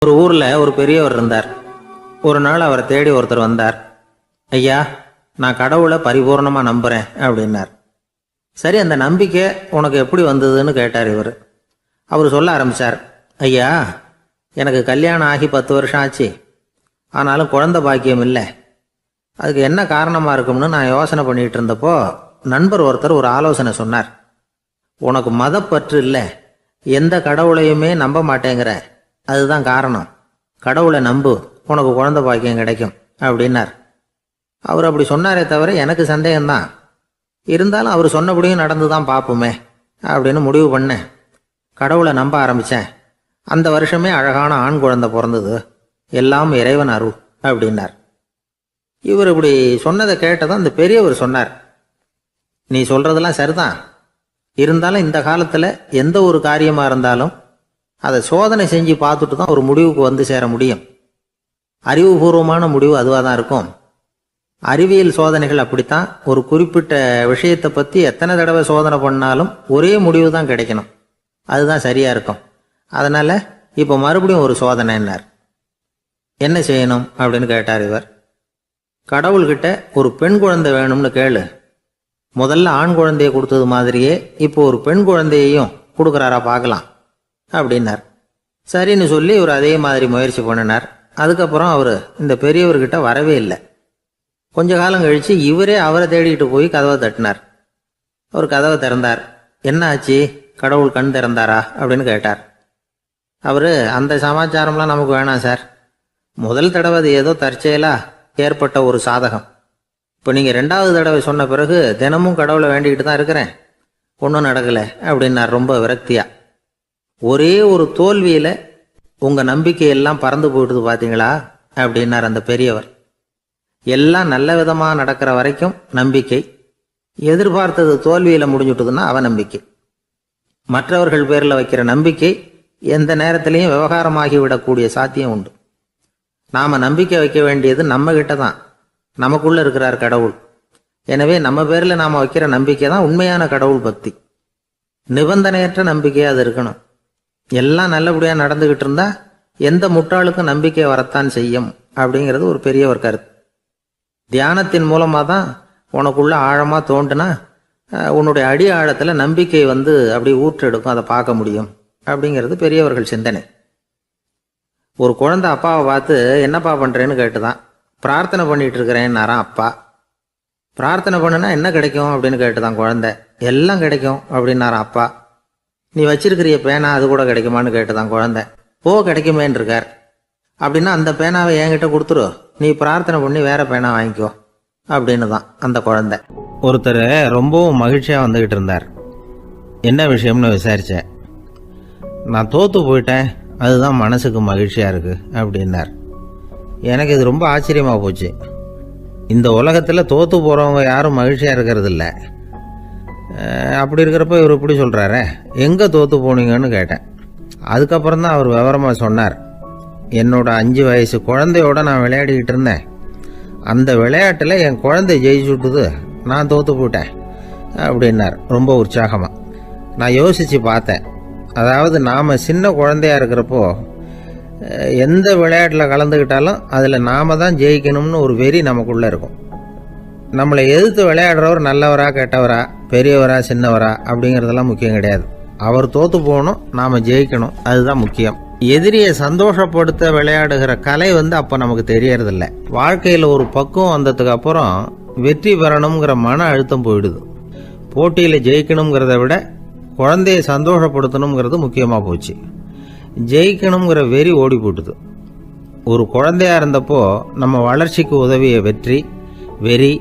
ஒரு ஊர்ல ஒரு பெரியவர் இருந்தார். ஒரு நாள் அவரை தேடி ஒருத்தர் வந்தார். ஐயா, நான் கடவுளை பரிபூர்ணமா நம்புறேன் அப்படின்னார். சரி, அந்த நம்பிக்கை உனக்கு எப்படி வந்ததுன்னு கேட்டார் இவர். அவர் சொல்ல ஆரம்பிச்சார். ஐயா, எனக்கு கல்யாணம் ஆகி 10 வருஷம் ஆச்சு. ஆனாலும் குழந்தை பாக்கியம் இல்லை. அதுக்கு என்ன காரணமா இருக்கும்னு நான் யோசனை பண்ணிட்டு இருந்தப்போ நண்பர் ஒருத்தர் ஒரு ஆலோசனை சொன்னார். உனக்கு மதப்பற்று இல்லை, எந்த கடவுளையுமே நம்ப மாட்டேங்கிற, அதுதான் காரணம். கடவுளை நம்பு, உனக்கு குழந்தை பாக்கியம் கிடைக்கும் அப்படின்னார். அவர் அப்படி சொன்னாரே தவிர எனக்கு சந்தேகம்தான். இருந்தாலும் அவர் சொன்னபடியும் நடந்து தான் பார்ப்போமே அப்படின்னு முடிவு பண்ணேன். கடவுளை நம்ப ஆரம்பித்தேன். அந்த வருஷமே அழகான ஆண் குழந்தை பிறந்தது. எல்லாம் இறைவன் அருள் அப்படின்னார். இவர் இப்படி சொன்னதை கேட்டதும் அந்த பெரியவர் சொன்னார், நீ சொல்றதெல்லாம் சரிதான். இருந்தாலும் இந்த காலத்தில் எந்த ஒரு காரியமாக இருந்தாலும் அதை சோதனை செஞ்சு பார்த்துட்டு தான் ஒரு முடிவுக்கு வந்து சேர முடியும். அறிவுபூர்வமான முடிவு அதுவாக தான் இருக்கும். அறிவியல் சோதனைகள் அப்படித்தான். ஒரு குறிப்பிட்ட விஷயத்தை பற்றி எத்தனை தடவை சோதனை பண்ணாலும் ஒரே முடிவு தான் கிடைக்கணும். அதுதான் சரியாக இருக்கும். அதனால் இப்போ மறுபடியும் ஒரு சோதனைன்னார். என்ன செய்யணும் அப்படின்னு கேட்டார் இவர். கடவுள்கிட்ட ஒரு பெண் குழந்தை வேணும்னு கேளு. முதல்ல ஆண் குழந்தையை கொடுத்தது மாதிரியே இப்போ ஒரு பெண் குழந்தையையும் கொடுக்குறாரா பார்க்கலாம் அப்படின்னார். சரின்னு சொல்லி இவர் அதே மாதிரி முயற்சி பண்ணினார். அதுக்கப்புறம் அவர் இந்த பெரியவர்கிட்ட வரவே இல்லை. கொஞ்ச காலம் கழித்து இவரே அவரை தேடிக்கிட்டு போய் கதவை தட்டினார். அவர் கதவை திறந்தார். என்ன ஆச்சு, கடவுள் கண் திறந்தாரா அப்படின்னு கேட்டார். அவர், அந்த சமாச்சாரம்லாம் நமக்கு வேணாம் சார். முதல் தடவை அது ஏதோ தற்செயலா ஏற்பட்ட ஒரு சாதகம். இப்போ நீங்கள் 2வது தடவை சொன்ன பிறகு தினமும் கடவுளை வேண்டிக்கிட்டு தான் இருக்கிறேன், ஒன்றும் நடக்கலை அப்படின்னார் ரொம்ப விரக்தியா. ஒரே ஒரு தோல்வியில் உங்கள் நம்பிக்கையெல்லாம் பறந்து போயிடுது பார்த்தீங்களா அப்படின்னார் அந்த பெரியவர். எல்லாம் நல்ல விதமாக நடக்கிற வரைக்கும் நம்பிக்கை, எதிர்பார்த்தது தோல்வியில் முடிஞ்சுட்டுதுன்னா அவநம்பிக்கை. மற்றவர்கள் பேரில் வைக்கிற நம்பிக்கை எந்த நேரத்திலையும் விவகாரமாகி விடக்கூடிய சாத்தியம் உண்டு. நாம் நம்பிக்கை வைக்க வேண்டியது நம்ம கிட்ட தான். நமக்குள்ளே இருக்கிறார் கடவுள். எனவே நம்ம பேரில் நாம் வைக்கிற நம்பிக்கை தான் உண்மையான கடவுள் பக்தி. நிபந்தனையற்ற நம்பிக்கையாக அது இருக்கணும். எல்லாம் நல்லபடியாக நடந்துக்கிட்டு இருந்தா எந்த முட்டாளுக்கும் நம்பிக்கை வரத்தான் செய்யும் அப்படிங்கிறது ஒரு பெரியவர் கருத்து. தியானத்தின் மூலமாக தான் உனக்குள்ள ஆழமாக தோண்டுனா உன்னுடைய அடி ஆழத்தில் நம்பிக்கை வந்து அப்படி ஊற்றெடுக்கும், அதை பார்க்க முடியும் அப்படிங்கிறது பெரியவர்கள் சிந்தனை. ஒரு குழந்தை அப்பாவை பார்த்து என்னப்பா பண்ணுறேன்னு கேட்டுதான். பிரார்த்தனை பண்ணிட்டு இருக்கிறேன்னாராம் அப்பா. பிரார்த்தனை பண்ணுனா என்ன கிடைக்கும் அப்படின்னு கேட்டுதான் குழந்தை. எல்லாம் கிடைக்கும் அப்படின்னாராம் அப்பா. நீ வச்சிருக்கிறிய பேனா அது கூட கிடைக்குமான்னு கேட்டுதான் குழந்தை. ஓ, கிடைக்குமேன்னு இருக்கார். அப்படின்னா அந்த பேனாவை என்கிட்ட கொடுத்துரு, நீ பிரார்த்தனை பண்ணி வேற பேனா வாங்கிக்கோ அப்படின்னு தான் அந்த குழந்தை. ஒருத்தர் ரொம்பவும் மகிழ்ச்சியாக வந்துக்கிட்டு இருந்தார். என்ன விஷயம்னு விசாரித்தேன். நான் தோற்று போயிட்டேன், அதுதான் மனசுக்கு மகிழ்ச்சியாக இருக்குது அப்படின்னார். எனக்கு இது ரொம்ப ஆச்சரியமாக போச்சு. இந்த உலகத்தில் தோற்று போகிறவங்க யாரும் மகிழ்ச்சியாக இருக்கிறது இல்லை. அப்படி இருக்கிறப்ப இவர் இப்படி சொல்கிறாரே, எங்கே தோற்று போனீங்கன்னு கேட்டேன். அதுக்கப்புறம் தான் அவர் விவரமாக சொன்னார். என்னோட 5 வயசு குழந்தையோட நான் விளையாடிக்கிட்டு இருந்தேன். அந்த விளையாட்டில் என் குழந்தை ஜெயிச்சு விட்டுது, நான் தோற்று போயிட்டேன் அப்படின்னார் ரொம்ப உற்சாகமாக. நான் யோசித்து பார்த்தேன். அதாவது நாம் சின்ன குழந்தையாக இருக்கிறப்போ எந்த விளையாட்டில் கலந்துக்கிட்டாலும் அதில் நாம் தான் ஜெயிக்கணும்னு ஒரு வெறி நமக்குள்ளே இருக்கும். நம்மளை எதிர்த்து விளையாடுறவர் நல்லவரா கெட்டவரா, பெரியவரா சின்னவரா அப்படிங்கிறதெல்லாம் முக்கியம் கிடையாது. அவர் தோற்று போகணும், நாம் ஜெயிக்கணும், அதுதான் முக்கியம். எதிரியை சந்தோஷப்படுத்த விளையாடுகிற கலை அப்போ நமக்கு தெரியறதில்ல. வாழ்க்கையில் ஒரு பக்குவம் வந்ததுக்கு அப்புறம் வெற்றி பெறணுங்கிற மன அழுத்தம் போயிடுது. போட்டியில் ஜெயிக்கணுங்கிறத விட குழந்தையை சந்தோஷப்படுத்தணுங்கிறது முக்கியமாக போச்சு. ஜெயிக்கணுங்கிற வெறி ஓடி போட்டுது. ஒரு குழந்தையா இருந்தப்போ நம்ம வளர்ச்சிக்கு உதவிய வெறி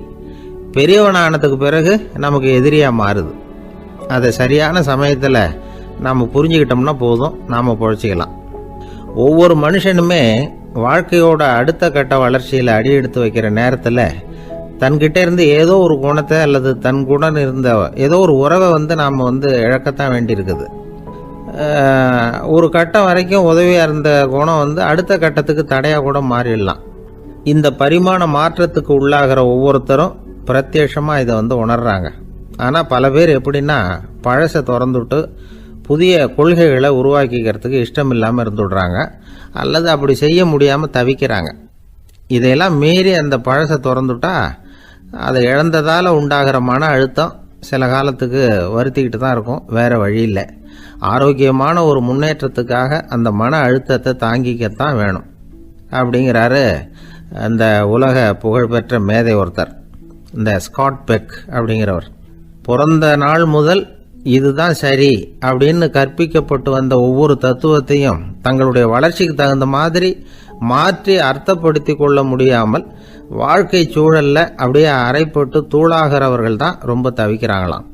பெரியவனானதுக்கு பிறகு நமக்கு எதிரியாக மாறுது. அதை சரியான சமயத்தில் நாம் புரிஞ்சுக்கிட்டோம்னா போதும், நாம் பொழைச்சிக்கலாம். ஒவ்வொரு மனுஷனுமே வாழ்க்கையோட அடுத்த கட்ட வளர்ச்சியில் அடி எடுத்து வைக்கிற நேரத்தில் தன்கிட்ட இருந்து ஏதோ ஒரு குணத்தை அல்லது தன் குணம் இருந்த ஏதோ ஒரு உறவை நாம் இழக்கத்தான் வேண்டியிருக்குது. ஒரு கட்டம் வரைக்கும் உதவியாக இருந்த குணம் அடுத்த கட்டத்துக்கு தடையாக கூட மாறிடலாம். இந்த பரிமாண மாற்றத்துக்கு உள்ளாகிற ஒவ்வொருத்தரும் பிரத்யட்சமாக இதை உணர்றாங்க. ஆனால் பல பேர் எப்படின்னா பழசை திறந்துவிட்டு புதிய கொள்கைகளை உருவாக்கிக்கிறதுக்கு இஷ்டம் இல்லாமல் இருந்துடுறாங்க, அல்லது அப்படி செய்ய முடியாமல் தவிக்கிறாங்க. இதையெல்லாம் மீறி அந்த பழசை திறந்துட்டா அதை இழந்ததால் உண்டாகிற மன அழுத்தம் சில காலத்துக்கு வருத்திக்கிட்டு தான் இருக்கும், வேறு வழி இல்லை. ஆரோக்கியமான ஒரு முன்னேற்றத்துக்காக அந்த மன அழுத்தத்தை தாங்கிக்கத்தான் வேணும் அப்படிங்கிறாரு அந்த உலக புகழ்பெற்ற மேதை ஒருத்தர், இந்த ஸ்காட் பெக் அப்படிங்கிறவர். பிறந்த நாள் முதல் இதுதான் சரி அப்படின்னு கற்பிக்கப்பட்டு வந்த ஒவ்வொரு தத்துவத்தையும் தங்களுடைய வளர்ச்சிக்கு தகுந்த மாதிரி மாற்றி அர்த்தப்படுத்தி கொள்ள முடியாமல் வாழ்க்கை சூழல்ல அப்படியே அரைப்பட்டு தூளாகிறவர்கள் தான் ரொம்ப தவிக்கிறாங்களாம்.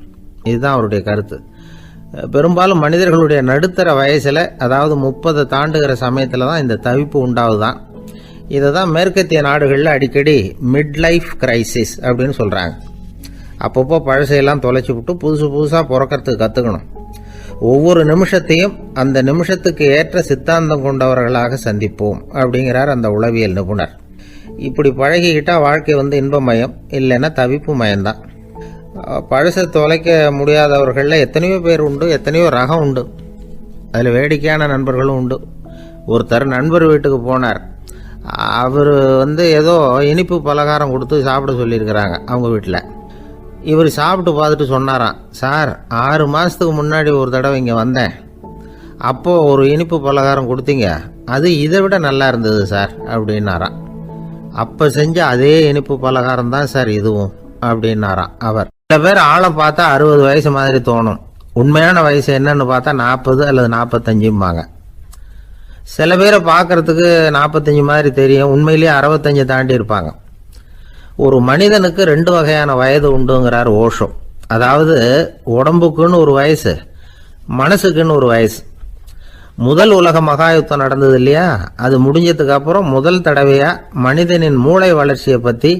இதுதான் அவருடைய கருத்து. பெரும்பாலும் மனிதர்களுடைய நடுத்தர வயசில், அதாவது 30 தாண்டுகிற சமயத்தில் தான் இந்த தவிப்பு உண்டாகுதான். இதை தான் மேற்கத்திய நாடுகளில் அடிக்கடி மிட் லைஃப் கிரைசிஸ் அப்படின்னு சொல்கிறாங்க. அப்பப்போ பழசையெல்லாம் தொலைச்சி விட்டு புதுசாக பிறக்கிறதுக்கு கற்றுக்கணும். ஒவ்வொரு நிமிஷத்தையும் அந்த நிமிஷத்துக்கு ஏற்ற சித்தாந்தம் கொண்டவர்களாக சந்திப்போம் அப்படிங்கிறார் அந்த உளவியல் நிபுணர். இப்படி பழகிக்கிட்டால் வாழ்க்கை இன்பமயம், இல்லைன்னா தவிப்பு மயம்தான். பழசை தொலைக்க முடியாதவர்களில் எத்தனையோ பேர் உண்டு, எத்தனையோ ரகம் உண்டு. அதில் வேடிக்கையான நண்பர்களும் உண்டு. ஒருத்தர் நண்பர் வீட்டுக்கு போனார். அவர் ஏதோ இனிப்பு பலகாரம் கொடுத்து சாப்பிட சொல்லியிருக்கிறாங்க அவங்க வீட்டில். இவர் சாப்பிட்டு பார்த்துட்டு சொன்னாராம், சார் 6 மாதத்துக்கு முன்னாடி ஒரு தடவை இங்கே வந்தேன், அப்போது ஒரு இனிப்பு பலகாரம் கொடுத்தீங்க, அது இதை விட நல்லா இருந்தது சார் அப்படின்னாராம். அப்போ செஞ்ச அதே இனிப்பு பலகாரம் தான் சார் இதுவும் அப்படின்னாராம் அவர். சில பேர் ஆளை பார்த்தா 60 வயசு மாதிரி தோணும், உண்மையான வயசு என்னன்னு பார்த்தா 40 அல்லது 45 சில பேரை பார்க்கறதுக்கு 45 மாதிரி தெரியும், உண்மையிலேயே 65 தாண்டி இருப்பாங்க. ஒரு மனிதனுக்கு 2 வகையான வயது உண்டுங்கிறார் ஓஷோ. அதாவது உடம்புக்குன்னு ஒரு வயசு, மனசுக்குன்னு ஒரு வயசு. முதல் உலக மகாயுத்தம் நடந்தது இல்லையா, அது முடிஞ்சதுக்கு அப்புறம் முதல் தடவையா மனிதனின் மூளை வளர்ச்சியை பற்றி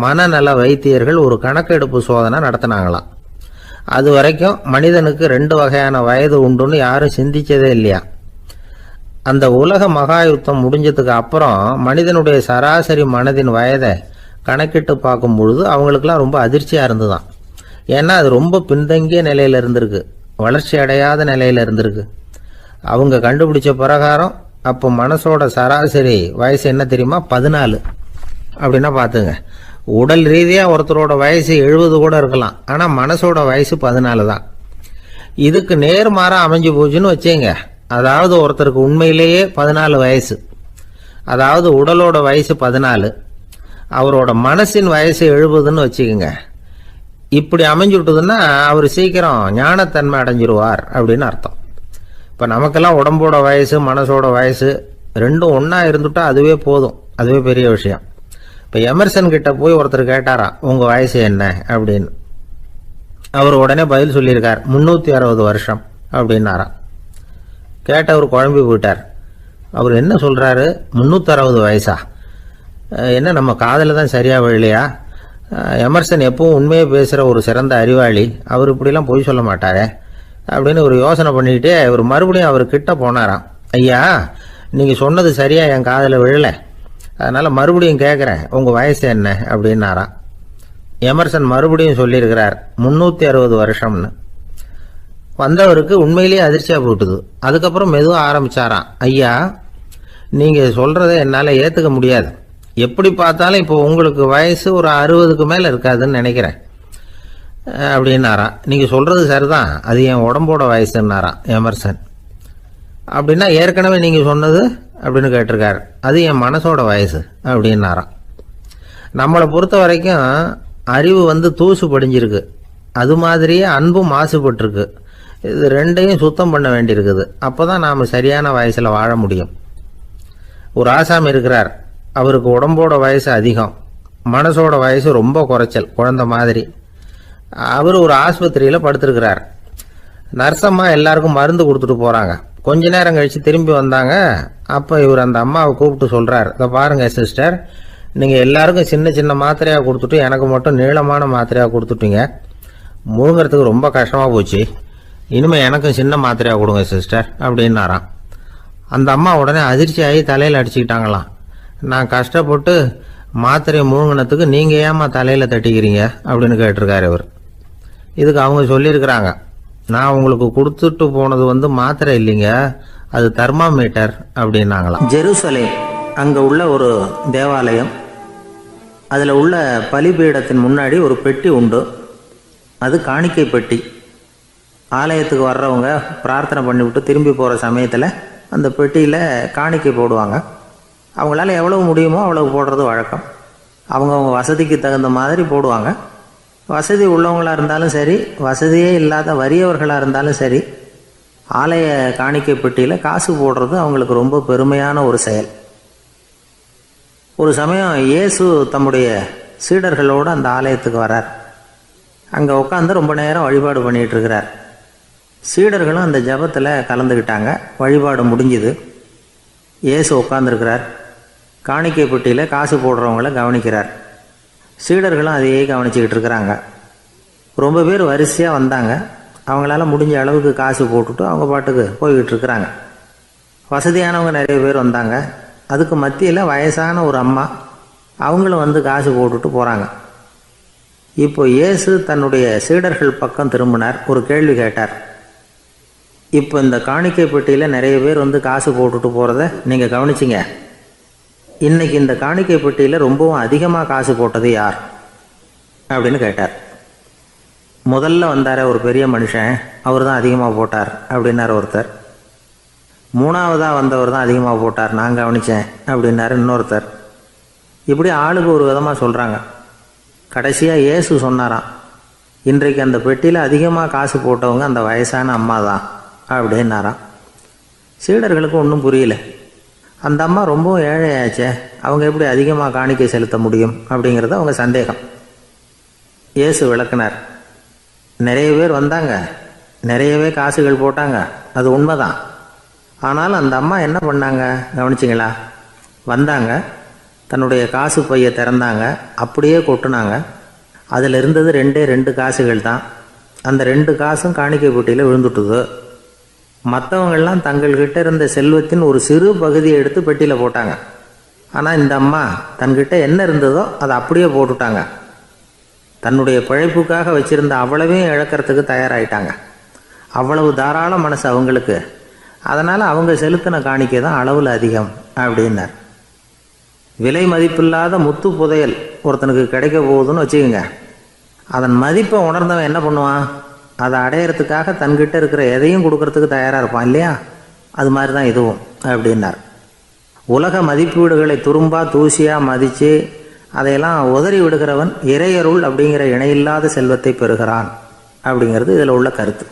மனநல வைத்தியர்கள் ஒரு கணக்கெடுப்பு சோதனை நடத்தினாங்களாம். அது வரைக்கும் மனிதனுக்கு 2 வகையான வயது உண்டுன்னு யாரும் சிந்திச்சதே இல்லையா. அந்த உலக மகாயுத்தம் முடிஞ்சதுக்கு அப்புறம் மனிதனுடைய சராசரி மனதின் வயதை கணக்கிட்டு பார்க்கும் பொழுது அவங்களுக்கெல்லாம் ரொம்ப அதிர்ச்சியாக இருந்துதான். ஏன்னா அது ரொம்ப பின்தங்கிய நிலையில் இருந்திருக்கு, வளர்ச்சி அடையாத நிலையில் இருந்திருக்கு. அவங்க கண்டுபிடிச்ச பிரகாரம் அப்போ மனசோட சராசரி வயசு என்ன தெரியுமா, 14. அப்படின்னா பார்த்துங்க, உடல் ரீதியாக ஒருத்தரோட வயசு 70 கூட இருக்கலாம், ஆனால் மனசோட வயசு 14 தான். இதுக்கு நேர்மாறாக அமைஞ்சு போச்சுன்னு வச்சேங்க. அதாவது ஒருத்தருக்கு உண்மையிலேயே 14 வயசு, அதாவது உடலோட வயசு 14, அவரோட மனசின் வயசு 70ன்னு வச்சுக்கோங்க. இப்படி அமைஞ்சுட்டுதுன்னா அவர் சீக்கிரம் ஞானத்தன்மை அடைஞ்சிருவார் அப்படின்னு அர்த்தம். இப்போ நமக்கெல்லாம் உடம்போட வயசு மனசோட வயசு ரெண்டும் ஒன்றா இருந்துட்டா அதுவே போதும், அதுவே பெரிய விஷயம். இப்போ எமர்சன் கிட்ட போய் ஒருத்தர் கேட்டாராம், உங்கள் வயசு என்ன அப்படின்னு. அவர் உடனே பதில் சொல்லியிருக்கார், 360 வருஷம் அப்படின்னாராம். கேட்டவர் குழம்பி போயிட்டார். அவர் என்ன சொல்கிறாரு, 360 வயசா? என்ன நம்ம காதில் தான் சரியாக விழலையா? எமர்சன் எப்பவும் உண்மையை பேசுகிற ஒரு சிறந்த அறிவாளி, அவர் இப்படிலாம் பொய் சொல்ல மாட்டாரே அப்படின்னு ஒரு யோசனை பண்ணிக்கிட்டே இவர் மறுபடியும் அவர் கிட்ட போனாராம். ஐயா, நீங்கள் சொன்னது சரியாக என் காதில் விழலை, அதனால் மறுபடியும் கேட்குறேன், உங்கள் வயசு என்ன அப்படின்னாராம். எமர்சன் மறுபடியும் சொல்லியிருக்கிறார், 360 வருஷம்னு. வந்தவருக்கு உண்மையிலேயே அதிர்ச்சியாக போட்டுது. அதுக்கப்புறம் மெதுவாக ஆரம்பித்தாராம், ஐயா நீங்கள் சொல்கிறத என்னால் ஏற்றுக்க முடியாது, எப்படி பார்த்தாலும் இப்போ உங்களுக்கு வயசு ஒரு 60க்கு மேலே இருக்காதுன்னு நினைக்கிறேன் அப்படின்னாராம். நீங்கள் சொல்கிறது சரிதான், அது என் உடம்போட வயசுன்னாராம் எமர்சன். அப்படின்னா ஏற்கனவே நீங்கள் சொன்னது அப்படின்னு கேட்டிருக்காரு, அது என் மனசோட வயசு அப்படின்னாராம். நம்மளை பொறுத்த வரைக்கும் அறிவு தூசு படிஞ்சிருக்கு, அது மாதிரியே அன்பும் மாசுபட்டிருக்கு. இது ரெண்டையும் சுத்தம் பண்ண வேண்டியிருக்குது, அப்போ தான் நாம் சரியான வயசில் வாழ முடியும். ஒரு ஆசாமி இருக்கிறார், அவருக்கு உடம்போட வயசு அதிகம், மனசோட வயசு ரொம்ப குறைச்சல், குழந்தை மாதிரி. அவர் ஒரு ஆஸ்பத்திரியில் படுத்திருக்கிறார். நர்சம்மா எல்லாருக்கும் மருந்து கொடுத்துட்டு போகிறாங்க. கொஞ்ச நேரம் கழித்து திரும்பி வந்தாங்க. அப்போ இவர் அந்த அம்மாவை கூப்பிட்டு சொல்கிறார், இதை பாருங்கள் சிஸ்டர், நீங்கள் எல்லாருக்கும் சின்ன சின்ன மாத்திரையாக கொடுத்துட்டு எனக்கு மட்டும் நீளமான மாத்திரையாக கொடுத்துட்டீங்க, முழுங்கிறதுக்கு ரொம்ப கஷ்டமாக போச்சு, இனிமேல் எனக்கும் சின்ன மாத்திரையாக கொடுங்க சிஸ்டர் அப்படின்னாராம். அந்த அம்மா உடனே அதிர்ச்சியாகி தலையில் அடிச்சுக்கிட்டாங்களாம். நான் கஷ்டப்பட்டு மாத்திரையை முழுங்கினத்துக்கு நீங்கள் ஏமா தலையில் தட்டிக்கிறீங்க அப்படின்னு கேட்டிருக்காரு இவர். இதுக்கு அவங்க சொல்லியிருக்கிறாங்க, நான் உங்களுக்கு கொடுத்துட்டு போனது மாத்திரை இல்லைங்க, அது தெர்மாமீட்டர் அப்படின்னாங்களாம். ஜெருசலேம் அங்கே உள்ள ஒரு தேவாலயம், அதில் உள்ள பலிபீடத்தின் முன்னாடி ஒரு பெட்டி உண்டு. அது காணிக்கை பெட்டி. ஆலயத்துக்கு வர்றவங்க பிரார்த்தனை பண்ணிவிட்டு திரும்பி போகிற சமயத்தில் அந்த பெட்டியில் காணிக்கை போடுவாங்க. அவங்களால எவ்வளவு முடியுமோ அவ்வளவு போடுறது வழக்கம். அவங்கவுங்க வசதிக்கு தகுந்த மாதிரி போடுவாங்க. வசதி உள்ளவங்களாக இருந்தாலும் சரி, வசதியே இல்லாத வறியவர்களாக இருந்தாலும் சரி, ஆலய காணிக்கை பெட்டியில் காசு போடுறது அவங்களுக்கு ரொம்ப பெருமையான ஒரு செயல். ஒரு சமயம் இயேசு தம்முடைய சீடர்களோடு அந்த ஆலயத்துக்கு வரார். அங்கே உட்காந்து ரொம்ப நேரம் வழிபாடு பண்ணிகிட்டு இருக்கிறார். சீடர்களும் அந்த ஜபத்தில் கலந்துக்கிட்டாங்க. வழிபாடு முடிஞ்சுது. இயேசு உட்காந்துருக்கிறார். காணிக்கை பெட்டியில் காசு போடுறவங்கள கவனிக்கிறார். சீடர்களும் அதையே கவனிச்சுக்கிட்டு இருக்கிறாங்க. ரொம்ப பேர் வரிசையாக வந்தாங்க. அவங்களால முடிஞ்ச அளவுக்கு காசு போட்டுட்டு அவங்க பாட்டுக்கு போய்கிட்டு இருக்கிறாங்க. வசதியானவங்க நிறைய பேர் வந்தாங்க. அதுக்கு மத்தியில் வயசான ஒரு அம்மா, அவங்களும் காசு போட்டுட்டு போகிறாங்க. இப்போ இயேசு தன்னுடைய சீடர்கள் பக்கம் திரும்பினார். ஒரு கேள்வி கேட்டார். இப்போ இந்த காணிக்கை பெட்டியில் நிறைய பேர் காசு போட்டுட்டு போகிறத நீங்கள் கவனிச்சிங்க. இன்னைக்கு இந்த காணிக்கை பெட்டியில் ரொம்பவும் அதிகமாக காசு போட்டது யார் அப்படின்னு கேட்டார். முதல்ல வந்தார ஒரு பெரிய மனுஷன், அவர் தான் அதிகமாக போட்டார் அப்படின்னார் ஒருத்தர். மூணாவதாக வந்தவர் தான் அதிகமாக போட்டார், நான் கவனித்தேன் அப்படின்னாரு இன்னொருத்தர். இப்படி ஆளுக்கு ஒரு விதமாக சொல்கிறாங்க. கடைசியாக இயேசு சொன்னாராம், இன்றைக்கு அந்த பெட்டியில் அதிகமாக காசு போட்டவங்க அந்த வயசான அம்மா தான் அப்படின்னாராம். சீடர்களுக்கு ஒன்றும் புரியல. அந்த அம்மா ரொம்பவும் ஏழையாச்சே, அவங்க எப்படி அதிகமாக காணிக்கை செலுத்த முடியும் அப்படிங்கிறது அவங்க சந்தேகம். இயேசு விளக்குனார். நிறைய பேர் வந்தாங்க, நிறையவே காசுகள் போட்டாங்க, அது உண்மைதான். ஆனாலும் அந்த அம்மா என்ன பண்ணாங்க கவனிச்சிங்களா? வந்தாங்க, தன்னுடைய காசு பையை திறந்தாங்க, அப்படியே கொட்டுனாங்க. அதில் இருந்தது 2 காசுகள் தான். அந்த 2 காசும் காணிக்கை பெட்டியில் விழுந்துட்டுது. மற்றவங்கள்லாம் தங்கள்கிட்ட இருந்த செல்வத்தின் ஒரு சிறு பகுதியை எடுத்து பெட்டியில் போட்டாங்க. ஆனால் இந்த அம்மா தன்கிட்ட என்ன இருந்ததோ அதை அப்படியே போட்டுட்டாங்க. தன்னுடைய பிழைப்புக்காக வச்சுருந்த அவ்வளவையும் இழக்கிறதுக்கு தயாராகிட்டாங்க. அவ்வளவு தாராள மனசு அவங்களுக்கு. அதனால் அவங்க செலுத்தின காணிக்கை தான் அளவில் அதிகம் அப்படின்னார். விலை மதிப்பில்லாத முத்து புதையல் ஒருத்தனுக்கு கிடைக்க போகுதுன்னு வச்சுக்கோங்க. அதன் மதிப்பை உணர்ந்தவன் என்ன பண்ணுவான்? அதை அடையிறதுக்காக தன்கிட்ட இருக்கிற எதையும் கொடுக்கறதுக்கு தயாராக இருப்பான் இல்லையா? அது மாதிரி தான் இதுவும் அப்படின்னார். உலக மதிப்பீடுகளை துரும்பா தூசியாக மதித்து அதையெல்லாம் உதறி விடுகிறவன் இறையருள் அப்படிங்கிற இணையில்லாத செல்வத்தை பெறுகிறான் அப்படிங்கிறது இதில் உள்ள கருத்து.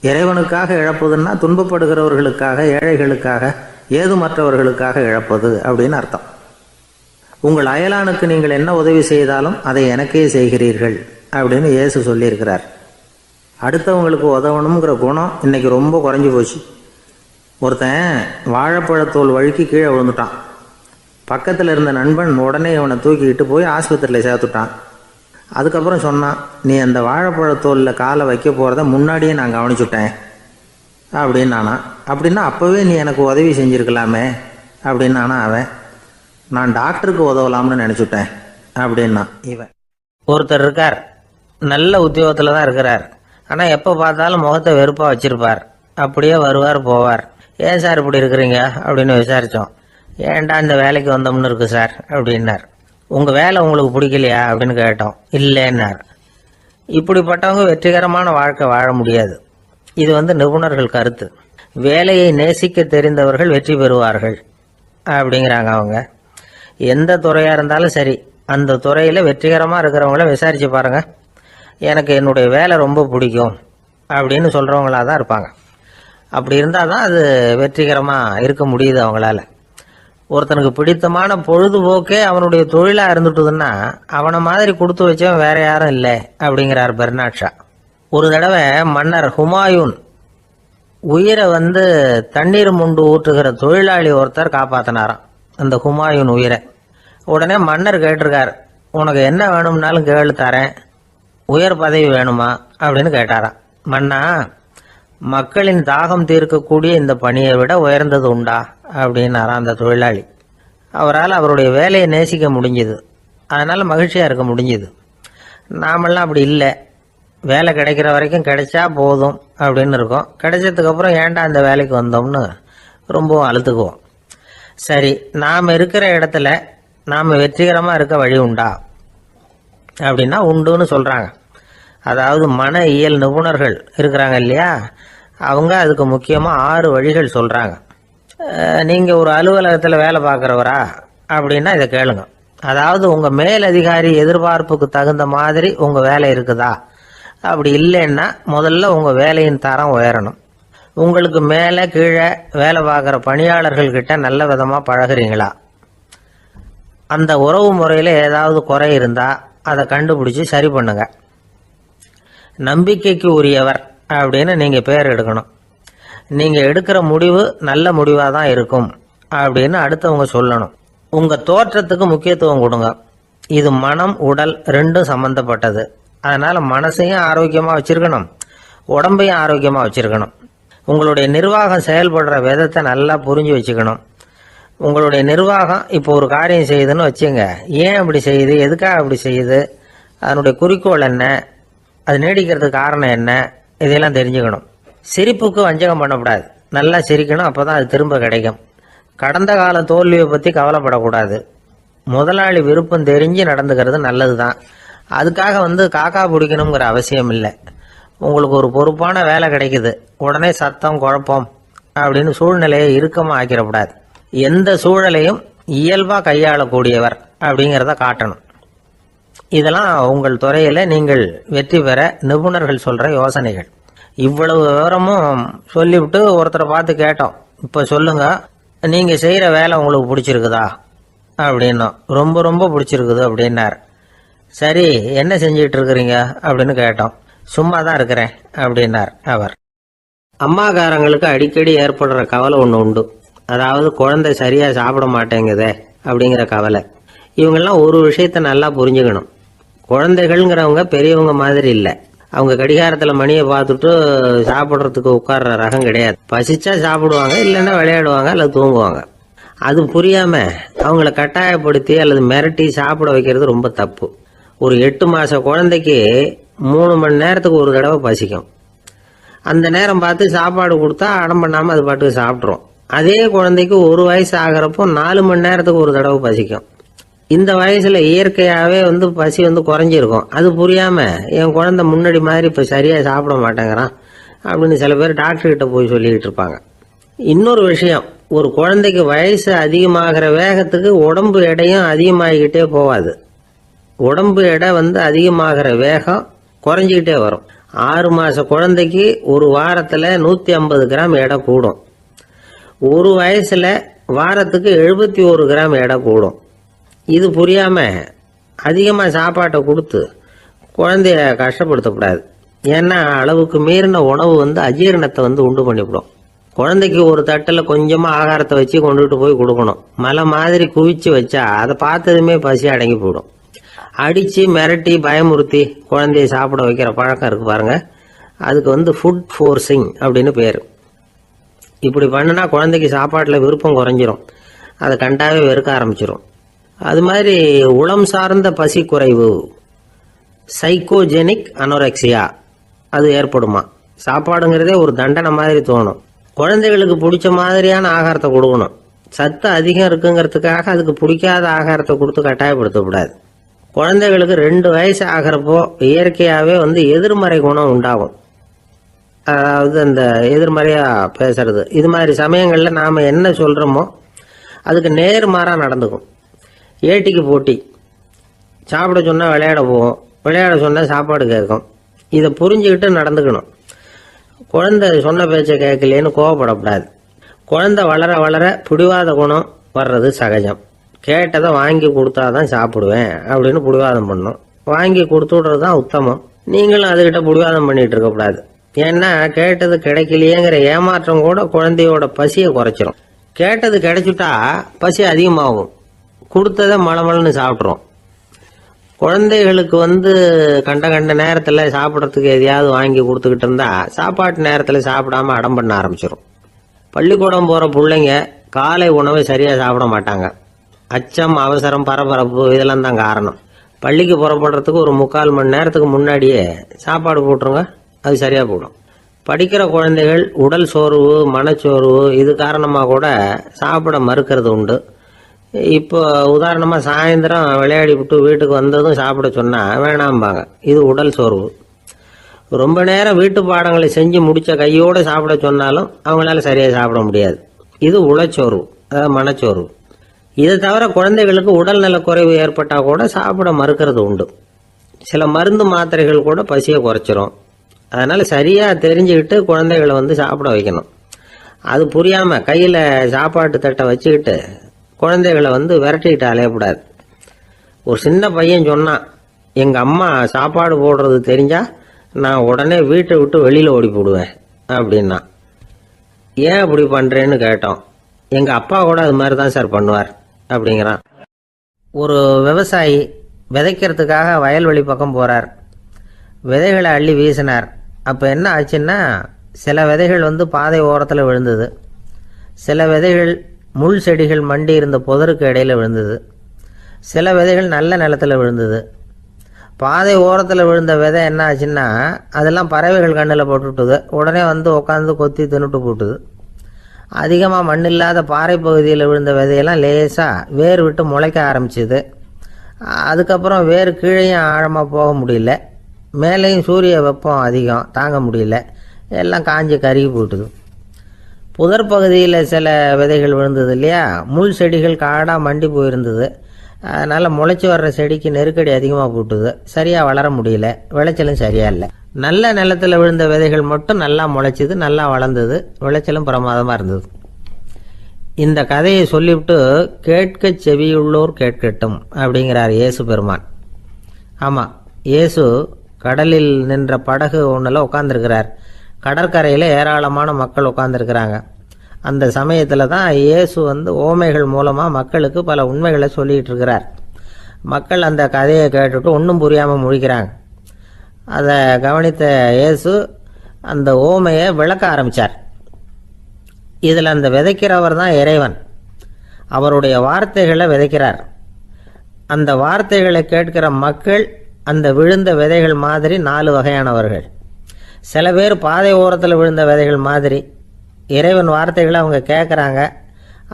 இறைவனுக்காக இழப்பதுன்னா துன்பப்படுகிறவர்களுக்காக, ஏழைகளுக்காக, ஏதுமற்றவர்களுக்காக இழப்பது அப்படின்னு அர்த்தம். உங்கள் அயலானுக்கு நீங்கள் என்ன உதவி செய்தாலும் அதை எனக்கே செய்கிறீர்கள் அப்படின்னு இயேசு சொல்லியிருக்கிறார். அடுத்தவங்களுக்கு உதவணுங்கிற குணம் இன்னைக்கு ரொம்ப குறைஞ்சி போச்சு. ஒருத்தன் வாழைப்பழத்தோல் வழுக்கி கீழே விழுந்துட்டான். பக்கத்தில் இருந்த நண்பன் உடனே இவனை தூக்கிக்கிட்டு போய் ஆஸ்பத்திரியில் சேர்த்துட்டான். அதுக்கப்புறம் சொன்னான், நீ அந்த வாழைப்பழத்தோலில் காலை வைக்க போகிறத முன்னாடியே நான் கவனிச்சுட்டேன் அப்படின்னானா. அப்படின்னா அப்போவே நீ எனக்கு உதவி செஞ்சுருக்கலாமே அப்படின்னானா அவன். நான் டாக்டருக்கு உதவலாம்னு நினச்சிட்டேன் அப்படின்னா இவன். ஒருத்தர் இருக்கார், நல்ல உத்தியோகத்தில் தான் இருக்கிறார். ஆனால் எப்போ பார்த்தாலும் முகத்தை வெறுப்பாக வச்சுருப்பார். அப்படியே வருவார் போவார். ஏன் சார் இப்படி இருக்கிறீங்க அப்படின்னு விசாரித்தோம். ஏன்டா இந்த வேலைக்கு வந்தோம்னு இருக்கு சார் அப்படின்னார். உங்கள் வேலை உங்களுக்கு பிடிக்கலையா அப்படின்னு கேட்டோம். இல்லைன்னார். இப்படிப்பட்டவங்க வெற்றிகரமான வாழ்க்கை வாழ முடியாது. இது நிபுணர்கள் கருத்து. வேலையை நேசிக்க தெரிந்தவர்கள் வெற்றி பெறுவார்கள் அப்படிங்கிறாங்க அவங்க. எந்த துறையாக இருந்தாலும் சரி, அந்த துறையில் வெற்றிகரமாக இருக்கிறவங்கள விசாரித்து பாருங்கள். எனக்கு என்னுடைய வேலை ரொம்ப பிடிக்கும் அப்படின்னு சொல்கிறவங்களாக தான் இருப்பாங்க. அப்படி இருந்தால் தான் அது வெற்றிகரமாக இருக்க முடியுது அவங்களால. ஒருத்தனுக்கு பிடித்தமான பொழுதுபோக்கே அவனுடைய தொழிலாக இருந்துட்டுதுன்னா அவனை மாதிரி கொடுத்து வச்சவன் வேற யாரும் இல்லை அப்படிங்கிறார் பெர்னாட் ஷா. ஒரு தடவை மன்னர் ஹுமாயூன் உயிரை தண்ணீர் முண்டு ஊற்றுகிற தொழிலாளி ஒருத்தர் காப்பாற்றினாராம் அந்த ஹுமாயூன் உயிரை. உடனே மன்னர் கேட்டிருக்கார், உனக்கு என்ன வேணும்னாலும் கேளு தரேன், உயர் பதவி வேணுமா அப்படின்னு கேட்டாராம். மன்னா, மக்களின் தாகம் தீர்க்கக்கூடிய இந்த பணியை விட உயர்ந்தது உண்டா அப்படின்னாராம் அந்த தொழிலாளி. அவரால் அவருடைய வேலையை நேசிக்க முடிஞ்சுது. அதனால் மகிழ்ச்சியாக இருக்க முடிஞ்சுது. நாமெல்லாம் அப்படி இல்லை. வேலை கிடைக்கிற வரைக்கும் கிடைச்சா போதும் அப்படின்னு இருக்கும். கிடைச்சதுக்கப்புறம் ஏன்டா அந்த வேலைக்கு வந்தோம்னு ரொம்பவும் அழுத்துக்குவோம். சரி, நாம் இருக்கிற இடத்துல நாம் வெற்றிகரமாக இருக்க வழி உண்டா அப்படின்னா உண்டுன்னு சொல்கிறாங்க. அதாவது மன இயல் நிபுணர்கள் இருக்கிறாங்க இல்லையா, அவங்க அதுக்கு முக்கியமாக 6 வழிகள் சொல்கிறாங்க. நீங்கள் ஒரு அலுவலகத்தில் வேலை பார்க்குறவரா அப்படின்னா இதை கேளுங்க. அதாவது உங்கள் மேலதிகாரி எதிர்பார்ப்புக்கு தகுந்த மாதிரி உங்கள் வேலை இருக்குதா? அப்படி இல்லைன்னா முதல்ல உங்கள் வேலையின் தரம் உயரணும். உங்களுக்கு மேலே கீழே வேலை பார்க்குற பணியாளர்கள்கிட்ட நல்ல விதமாக பழகுறீங்களா? அந்த உறவு முறையில் ஏதாவது குறை இருந்தால் அதை கண்டுபிடிச்சி சரி பண்ணுங்க. நம்பிக்கைக்கு உரியவர் அப்படின்னு நீங்கள் பேர் எடுக்கணும். நீங்கள் எடுக்கிற முடிவு நல்ல முடிவாக தான் இருக்கும் அப்படின்னு அடுத்தவங்க சொல்லணும். உங்கள் தோற்றத்துக்கு முக்கியத்துவம் கொடுங்க. இது மனம் உடல் ரெண்டும் சம்மந்தப்பட்டது. அதனால் மனசையும் ஆரோக்கியமாக வச்சுருக்கணும், உடம்பையும் ஆரோக்கியமாக வச்சுருக்கணும். உங்களுடைய நிர்வாகம் செயல்படுற விதத்தை நல்லா புரிஞ்சு வச்சுக்கணும். உங்களுடைய நிர்வாகம் இப்போ ஒரு காரியம் செய்யுதுன்னு வச்சுங்க, ஏன் அப்படி செய்யுது, எதுக்காக அப்படி செய்யுது, அதனுடைய குறிக்கோள் என்ன, அது நீடிக்கிறதுக்கு காரணம் என்ன, இதையெல்லாம் தெரிஞ்சுக்கணும். சிரிப்புக்கு வஞ்சகம் பண்ணக்கூடாது. நல்லா சிரிக்கணும், அப்போ தான் அது திரும்ப கிடைக்கும். கடந்த கால தோல்வியை பற்றி கவலைப்படக்கூடாது. முதலாளி விருப்பம் தெரிஞ்சு நடந்துக்கிறது நல்லது தான். அதுக்காக காக்கா பிடிக்கணுங்கிற அவசியம் இல்லை. உங்களுக்கு ஒரு பொறுப்பான வேலை கிடைக்குது, உடனே சத்தம் குழப்பம் அப்படின்னு சூழ்நிலையை இறுக்கமாக ஆக்கிடக்கூடாது. எந்த சூழலையும் இயல்பாக கையாளக்கூடியவர் அப்படிங்கிறத காட்டணும். இதெல்லாம் உங்கள் துறையில் நீங்கள் வெற்றி பெற நிபுணர்கள் சொல்கிற யோசனைகள். இவ்வளவு விவரமும் சொல்லிவிட்டு ஒருத்தரை பார்த்து கேட்டோம், இப்போ சொல்லுங்க, நீங்கள் செய்கிற வேலை உங்களுக்கு பிடிச்சிருக்குதா அப்படின்னோம். ரொம்ப ரொம்ப பிடிச்சிருக்குது அப்படின்னார். சரி, என்ன செஞ்சிட்டு இருக்கிறீங்க அப்படின்னு கேட்டோம். சும்மா தான் இருக்கிறேன் அப்படின்னார் அவர். அம்மாக்காரங்களுக்கு அடிக்கடி ஏற்படுற கவலை ஒன்று உண்டு. அதாவது குழந்தை சரியாக சாப்பிட மாட்டேங்குதே அப்படிங்கிற கவலை. இவங்கெல்லாம் ஒரு விஷயத்த நல்லா புரிஞ்சுக்கணும். குழந்தைகள்ங்கிறவங்க பெரியவங்க மாதிரி இல்லை. அவங்க கடிகாரத்தில் மணியை பார்த்துட்டு சாப்பிட்றதுக்கு உட்கார்ற ரகம் கிடையாது. பசிச்சா சாப்பிடுவாங்க, இல்லைன்னா விளையாடுவாங்க அல்லது தூங்குவாங்க. அது புரியாமல் அவங்கள கட்டாயப்படுத்தி அல்லது மிரட்டி சாப்பிட வைக்கிறது ரொம்ப தப்பு. ஒரு 8 மாத குழந்தைக்கு 3 மணி நேரத்துக்கு ஒரு தடவை பசிக்கும். அந்த நேரம் பார்த்து சாப்பாடு கொடுத்தா அடம் பண்ணாமல் அது பாட்டுக்கு சாப்பிட்றோம். அதே குழந்தைக்கு 1 வயசு ஆகிறப்போ 4 மணி நேரத்துக்கு ஒரு தடவை பசிக்கும். இந்த வயசுல இயற்கையாகவே பசி குறைஞ்சிருக்கும். அது புரியாமல் என் குழந்தை முன்னாடி மாதிரி இப்போ சரியாக சாப்பிட மாட்டேங்கிறான் அப்படின்னு சில பேர் டாக்டர்கிட்ட போய் சொல்லிக்கிட்டு இருப்பாங்க. இன்னொரு விஷயம், ஒரு குழந்தைக்கு வயசு அதிகமாகிற வேகத்துக்கு உடம்பு எடையும் அதிகமாகிக்கிட்டே போகாது. உடம்பு எடை அதிகமாகிற வேகம் குறைஞ்சிக்கிட்டே வரும். 6 மாத குழந்தைக்கு ஒரு வாரத்தில் 150 கிராம் எடை கூடும். ஒரு வயசில் வாரத்துக்கு 71 கிராம் எடை கூடும். இது புரியாமல் அதிகமாக சாப்பாட்டை கொடுத்து குழந்தைய கஷ்டப்படுத்தக்கூடாது. ஏன்னா அளவுக்கு மீறின உணவு அஜீரணத்தை உண்டு பண்ணிவிடும். குழந்தைக்கு ஒரு தட்டில் கொஞ்சமாக ஆகாரத்தை வச்சு கொண்டுட்டு போய் கொடுக்கணும். மலை மாதிரி குவிச்சு வச்சா அதை பார்த்ததுமே பசி அடங்கி போயிடும். அடித்து மிரட்டி பயமுறுத்தி குழந்தைய சாப்பிட வைக்கிற பழக்கம் இருக்குது பாருங்க, அதுக்கு ஃபுட் ஃபோர்ஸிங் அப்படின்னு பேர். இப்படி பண்ணுனா குழந்தைக்கு சாப்பாட்டில் விருப்பம் குறைஞ்சிரும், அதை கண்டாவே வெறுக்க ஆரம்பிச்சிடும். அது மாதிரி உளம் சார்ந்த பசி குறைவு, சைக்கோஜெனிக் அனோரெக்சியா, அது ஏற்படுமா. சாப்பாடுங்கிறதே ஒரு தண்டனை மாதிரி தோணும். குழந்தைகளுக்கு பிடிச்ச மாதிரியான ஆகாரத்தை கொடுக்கணும். சத்து அதிகம் இருக்குங்கிறதுக்காக அதுக்கு பிடிக்காத ஆகாரத்தை கொடுத்து கட்டாயப்படுத்தக்கூடாது. குழந்தைகளுக்கு 2 வயசு ஆகிறப்போ இயற்கையாகவே எதிர்மறை குணம் உண்டாகும். அதாவது அந்த எதிர்மறையாக பேசுறது. இது மாதிரி சமயங்களில் நாம் என்ன சொல்கிறோமோ அதுக்கு நேர்மாறாக நடந்துக்கும். ஏட்டிக்கு போட்டி. சாப்பிட சொன்னால் விளையாட போகும், விளையாட சொன்னால் சாப்பாடு கேட்கும். இதை புரிஞ்சுக்கிட்டு நடந்துக்கணும். குழந்தை சொன்ன பேச்சை கேட்கலேன்னு கோவப்படக்கூடாது. குழந்தை வளர வளர பிடிவாத குணம் வர்றது சகஜம். கேட்டதை வாங்கி கொடுத்தாதான் சாப்பிடுவேன் அப்படின்னு பிடிவாதம் பண்ணும். வாங்கி கொடுத்து விடுறது தான் உத்தமம். நீங்களும் அதுகிட்ட பிடிவாதம் பண்ணிட்டு இருக்கக்கூடாது. ஏன்னா கேட்டது கிடைக்கலையேங்கிற ஏமாற்றம் கூட குழந்தையோட பசியை குறைச்சிரும். கேட்டது கிடைச்சிட்டா பசி அதிகமாகும், கொடுத்ததை மளமளன்னு சாப்பிட்றோம். குழந்தைகளுக்கு கண்ட கண்ட நேரத்தில் சாப்பிட்றதுக்கு எதையாவது வாங்கி கொடுத்துக்கிட்டு இருந்தா சாப்பாட்டு நேரத்தில் சாப்பிடாம அடம் பண்ண ஆரம்பிச்சிடும். பள்ளிக்கூடம் போகிற பிள்ளைங்க காலை உணவை சரியாக சாப்பிட மாட்டாங்க. அச்சம், அவசரம், பரபரப்பு இதெல்லாம் தான் காரணம். பள்ளிக்கு புறப்படுறதுக்கு ஒரு 3/4 மணி நேரத்துக்கு முன்னாடியே சாப்பாடு போட்டுருங்க, அது சரியாக போடும். படிக்கிற குழந்தைகள் உடல் சோர்வு, மனச்சோர்வு இது காரணமாக கூட சாப்பிட மறுக்கிறது உண்டு. இப்போ உதாரணமாக சாயந்தரம் விளையாடி விட்டு வீட்டுக்கு வந்ததும் சாப்பிட சொன்னால் வேணாம்பாங்க. இது உடல் சோர்வு. ரொம்ப நேரம் வீட்டு பாடங்களை செஞ்சு முடித்த கையோடு சாப்பிட சொன்னாலும் அவங்களால சரியாக சாப்பிட முடியாது. இது உளச்சோர்வு, அதாவது மனச்சோர்வு. இதை தவிர குழந்தைகளுக்கு உடல் நலக்குறைவு ஏற்பட்டால் கூட சாப்பிட மறுக்கிறது உண்டு. சில மருந்து மாத்திரைகள் கூட பசியை குறைச்சிரும். அதனால் சரியாக தெரிஞ்சுக்கிட்டு குழந்தைகளை சாப்பிட வைக்கணும். அது புரியாமல் கையில் சாப்பாட்டு தட்டை வச்சுக்கிட்டு குழந்தைகளை விரட்டிக்கிட்டு அலையக்கூடாது. ஒரு சின்ன பையன் சொன்னான், எங்கள் அம்மா சாப்பாடு போடுறது தெரிஞ்சால் நான் உடனே வீட்டை விட்டு வெளியில் ஓடி போடுவேன் அப்படின்னா. ஏன் அப்படி பண்ணுறேன்னு கேட்டோம். எங்கள் அப்பா கூட அது மாதிரி தான் சார் பண்ணுவார் அப்படிங்கிறான். ஒரு விவசாயி விதைக்கிறதுக்காக வயல்வெளி பக்கம் போகிறார். விதைகளை அள்ளி வீசினார். அப்போ என்ன ஆச்சுன்னா, சில விதைகள் பாதை ஓரத்தில் விழுந்தது. சில விதைகள் முள் செடிகள் மண்டி இருந்த புதருக்கு இடையில் விழுந்தது. சில விதைகள் நல்ல நிலத்தில் விழுந்தது. பாதை ஓரத்தில் விழுந்த விதை என்ன ஆச்சுன்னா, அதெல்லாம் பறவைகள் கண்ணில் போட்டுவிட்டுது. உடனே உட்காந்து கொத்தி தின்னுட்டு போட்டுது. அதிகமாக மண் இல்லாத பாறை பகுதியில் விழுந்த விதையெல்லாம் லேசாக வேர் விட்டு முளைக்க ஆரம்பிச்சுது. அதுக்கப்புறம் வேர் கீழேயும் ஆழமாக போக முடியல, மேலேயும் சூரிய வெப்பம் அதிகம் தாங்க முடியல, எல்லாம் காஞ்சி கருகி போட்டுது. புதர் பகுதியில் சில விதைகள் விழுந்தது இல்லையா, முள் செடிகள் காடாக மண்டி போயிருந்தது. அதனால் முளைச்சி வர்ற செடிக்கு நெருக்கடி அதிகமாக போட்டுது, சரியாக வளர முடியல, விளைச்சலும் சரியா இல்லை. நல்ல நிலத்தில் விழுந்த விதைகள் மட்டும் நல்லா முளைச்சிது, நல்லா வளர்ந்தது, விளைச்சலும் பிரமாதமாக இருந்தது. இந்த கதையை சொல்லிவிட்டு கேட்க செவியுள்ளோர் கேட்கட்டும் அப்படிங்கிறார் இயேசு பெருமான். ஆமாம், இயேசு கடலில் நின்ற படகு ஒன்றில் உட்காந்துருக்கிறார். கடற்கரையில் ஏராளமான மக்கள் உட்காந்துருக்கிறாங்க. அந்த சமயத்தில் தான் இயேசு ஓமைகள் மூலமாக மக்களுக்கு பல உண்மைகளை சொல்லிகிட்டு இருக்கிறார். மக்கள் அந்த கதையை கேட்டுட்டு ஒன்றும் புரியாமல் முழிக்கிறாங்க. அதை கவனித்த இயேசு அந்த ஓமையை விளக்க ஆரம்பித்தார். இதில் அந்த விதைக்கிறவர் தான் இறைவன். அவருடைய வார்த்தைகளை விதைக்கிறார். அந்த வார்த்தைகளை கேட்கிற மக்கள் அந்த விழுந்த விதைகள் மாதிரி 4 வகையானவர்கள். சில பேர் பாதை ஓரத்தில் விழுந்த விதைகள் மாதிரி. இறைவன் வார்த்தைகளை அவங்க கேட்குறாங்க,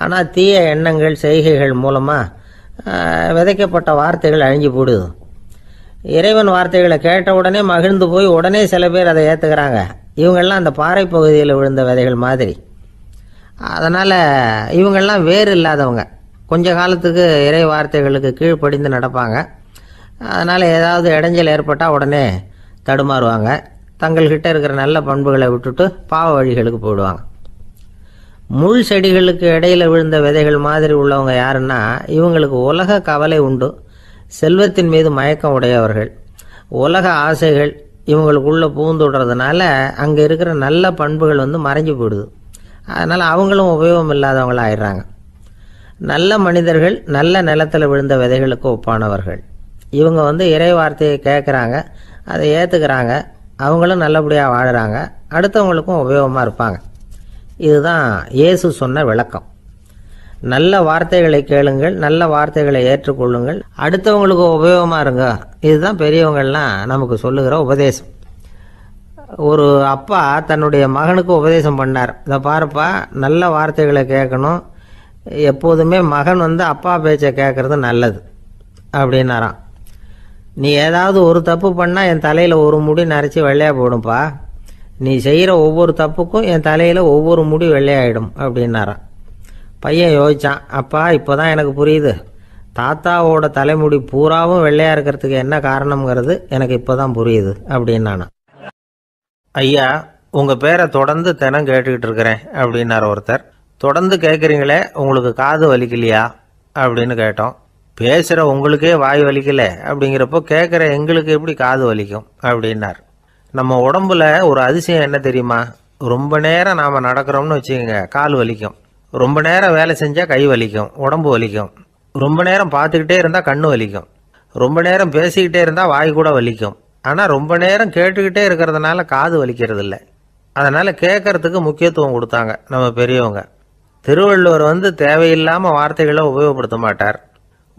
ஆனால் தீய எண்ணங்கள் செய்கைகள் மூலமாக விதைக்கப்பட்ட வார்த்தைகள் அழிஞ்சு போடுது. இறைவன் வார்த்தைகளை கேட்ட உடனே மகிழ்ந்து போய் உடனே சில பேர் அதை ஏற்றுக்கிறாங்க. இவங்கெல்லாம் அந்த பாறை பகுதியில் விழுந்த விதைகள் மாதிரி. அதனால் இவங்கெல்லாம் வேறு இல்லாதவங்க. கொஞ்ச காலத்துக்கு இறை வார்த்தைகளுக்கு கீழ்ப்படிந்து நடப்பாங்க. அதனால் ஏதாவது இடைஞ்சல் ஏற்பட்டால் உடனே தடுமாறுவாங்க. தங்கள்கிட்ட இருக்கிற நல்ல பண்புகளை விட்டுட்டு பாவ வழிகளுக்கு போயிடுவாங்க. முள் செடிகளுக்கு இடையில் விழுந்த விதைகள் மாதிரி உள்ளவங்க யாருன்னா, இவங்களுக்கு உலக கவலை உண்டு, செல்வத்தின் மீது மயக்கம் உடையவர்கள். உலக ஆசைகள் இவங்களுக்குள்ளே பூந்துடுறதுனால அங்கே இருக்கிற நல்ல பண்புகள் மறைஞ்சு போயிடுது. அதனால் அவங்களும் உபயோகம் இல்லாதவங்களாக ஆயிடுறாங்க. நல்ல மனிதர்கள் நல்ல நிலத்தில் விழுந்த விதைகளுக்கு ஒப்பானவர்கள். இவங்க இறை வார்த்தையை கேட்குறாங்க, அதை ஏற்றுக்கிறாங்க, அவங்களும் நல்லபடியாக வாழுறாங்க, அடுத்தவங்களுக்கும் உபயோகமாக இருப்பாங்க. இதுதான் இயேசு சொன்ன விளக்கம். நல்ல வார்த்தைகளை கேளுங்கள், நல்ல வார்த்தைகளை ஏற்றுக்கொள்ளுங்கள், அடுத்தவங்களுக்கு உபயோகமாக இருங்க. இதுதான் பெரியவங்கள்லாம் நமக்கு சொல்லுகிற உபதேசம். ஒரு அப்பா தன்னுடைய மகனுக்கு உபதேசம் பண்ணார். இதை பாருப்பா, நல்ல வார்த்தைகளை கேட்கணும், எப்போதுமே மகன் அப்பா பேச்சை கேட்கறது நல்லது அப்படின்னாராம். நீ ஏதாவது ஒரு தப்பு பண்ணால் என் தலையில் ஒரு முடி நரைச்சி வெள்ளையாக போடும்பா, நீ செய்கிற ஒவ்வொரு தப்புக்கும் என் தலையில் ஒவ்வொரு முடி வெள்ளையாயிடும் அப்படின்னாராம். பையன் யோசிச்சான், அப்பா இப்போ தான் எனக்கு புரியுது, தாத்தாவோட தலைமுடி பூராவும் வெள்ளையாக இருக்கிறதுக்கு என்ன காரணம்ங்கிறது எனக்கு இப்போ தான் புரியுது அப்படின்னானா. ஐயா, உங்கள் பேரை தொடர்ந்து தினம் கேட்டுக்கிட்டு இருக்கிறேன் அப்படின்னார் ஒருத்தர். தொடர்ந்து கேட்குறீங்களே, உங்களுக்கு காது வலிக்கலையா அப்படின்னு கேட்டோம். பேசுகிற உங்களுக்கே வாய் வலிக்கல அப்படிங்கிறப்போ கேட்குற எங்களுக்கு எப்படி காது வலிக்கும் அப்படின்னார். நம்ம உடம்புல ஒரு அதிசயம் என்ன தெரியுமா? ரொம்ப நேரம் நாம் நடக்கிறோம்னு வச்சுக்கோங்க, கால் வலிக்கும். ரொம்ப நேரம் வேலை செஞ்சால் கை வலிக்கும், உடம்பு வலிக்கும். ரொம்ப நேரம் பார்த்துக்கிட்டே இருந்தால் கண்ணு வலிக்கும். ரொம்ப நேரம் பேசிக்கிட்டே இருந்தால் வாய் கூட வலிக்கும். ஆனால் ரொம்ப நேரம் கேட்டுக்கிட்டே இருக்கிறதுனால காது வலிக்கிறது இல்லை. அதனால் கேட்கறதுக்கு முக்கியத்துவம் கொடுத்தாங்க நம்ம பெரியவங்க. திருவள்ளுவர் தேவையில்லாமல் வார்த்தைகளை உபயோகப்படுத்த மாட்டார்.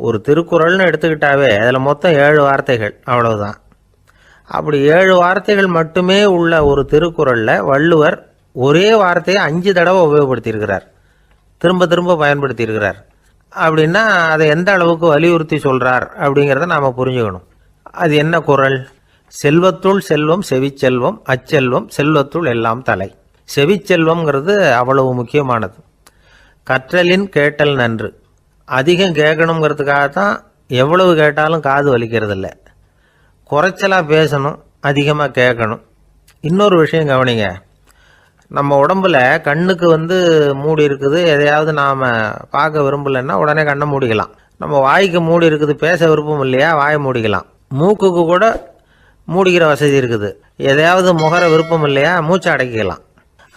ஒரு திருக்குறள்னு எடுத்துக்கிட்டாவே அதில் மொத்தம் 7 வார்த்தைகள், அவ்வளவுதான். அப்படி 7 வார்த்தைகள் மட்டுமே உள்ள ஒரு திருக்குறளில் வள்ளுவர் ஒரே வார்த்தையை 5 தடவை உபயோகப்படுத்தியிருக்கிறார், திரும்ப திரும்ப பயன்படுத்தியிருக்கிறார். அப்படின்னா அதை எந்த அளவுக்கு வலியுறுத்தி சொல்கிறார் அப்படிங்கிறத நாம் புரிஞ்சுக்கணும். அது என்ன குறள்? செல்வத்துள் செல்வம் செவிச்செல்வம், அச்செல்வம் செல்வத்துள் எல்லாம் தலை. செவிச்செல்வம்ங்கிறது அவ்வளவு முக்கியமானது. கற்றலின் கேட்டல் நன்று. அதிகம் கேட்கணுங்கிறதுக்காக தான் எவ்வளவு கேட்டாலும் காது வலிக்கிறது இல்லை. குறைச்சலாக பேசணும், அதிகமாக கேட்கணும். இன்னொரு விஷயம் கவனிங்க, நம்ம உடம்புல கண்ணுக்கு மூடி இருக்குது, எதையாவது நாம் பார்க்க விரும்பலைன்னா உடனே கண்ணை மூடிக்கலாம். நம்ம வாய்க்கு மூடி இருக்குது, பேச விருப்பம் இல்லையா, வாயை மூடிக்கலாம். மூக்குக்கு கூட மூடிக்கிற வசதி இருக்குது, எதையாவது முகர விருப்பம் இல்லையா, மூச்சை அடக்கிக்கலாம்.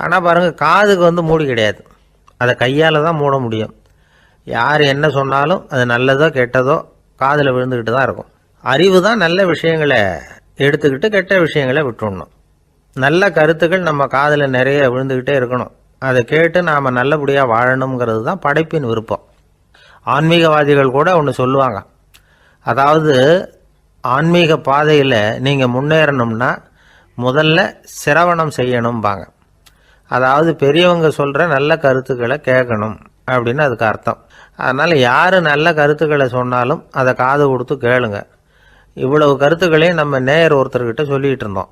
ஆனால் பாருங்கள், காதுக்கு மூடி கிடையாது, அதை கையால் தான் மூட முடியும். யார் என்ன சொன்னாலும் அது நல்லதோ கெட்டதோ காதில் விழுந்துக்கிட்டு தான் இருக்கும். அறிவு தான் நல்ல விஷயங்களை எடுத்துக்கிட்டு கெட்ட விஷயங்களை விட்டுடணும். நல்ல கருத்துக்கள் நம்ம காதில் நிறைய விழுந்துக்கிட்டே இருக்கணும். அதை கேட்டு நாம் நல்லபடியாக வாழணுங்கிறது தான் படைப்பின் விருப்பம். ஆன்மீகவாதிகள் கூட ஒன்று சொல்லுவாங்க, அதாவது ஆன்மீக பாதையில் நீங்கள் முன்னேறணும்னா முதல்ல சிரவணம் செய்யணும்பாங்க. அதாவது பெரியவங்க சொல்கிற நல்ல கருத்துக்களை கேட்கணும் அப்படின்னு அதுக்கு அர்த்தம். அதனால் யார் நல்ல கருத்துக்களை சொன்னாலும் அதை காது கொடுத்து கேளுங்க. இவ்வளவு கருத்துக்களையும் நம்ம நேயர் ஒருத்தர்கிட்ட சொல்லிகிட்டு இருந்தோம்.